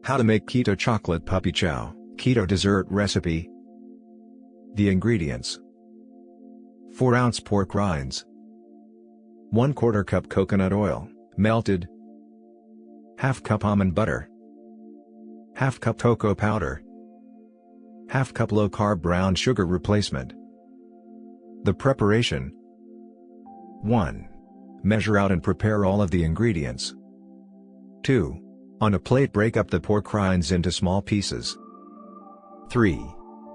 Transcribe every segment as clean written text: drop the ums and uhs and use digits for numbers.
How to make keto chocolate puppy chow, keto dessert recipe. The ingredients: 4-ounce pork rinds, 1/4 cup coconut oil, melted, 1/2 cup almond butter, 1/2 cup cocoa powder, 1/2 cup low-carb brown sugar replacement. The preparation: 1. Measure out and prepare all of the ingredients. 2. On a plate, break up the pork rinds into small pieces. 3.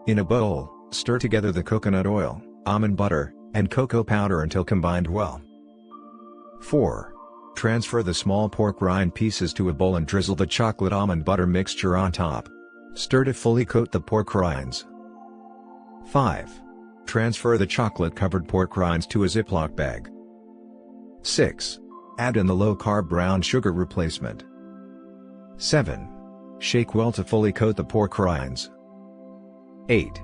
In a bowl, stir together the coconut oil, almond butter, and cocoa powder until combined well. 4. Transfer the small pork rind pieces to a bowl and drizzle the chocolate almond butter mixture on top. Stir to fully coat the pork rinds. 5. Transfer the chocolate-covered pork rinds to a Ziploc bag. 6. Add in the low-carb brown sugar replacement. 7. Shake well to fully coat the pork rinds. 8.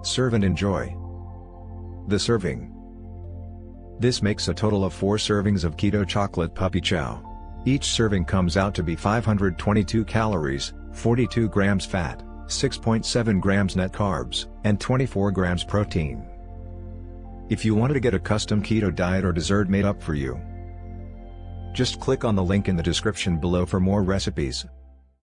Serve and enjoy. The serving. This makes a total of 4 servings of keto chocolate puppy chow. Each serving comes out to be 522 calories, 42 grams fat, 6.7 grams net carbs, and 24 grams protein. If you wanted to get a custom keto diet or dessert made up for you, just click on the link in the description below for more recipes.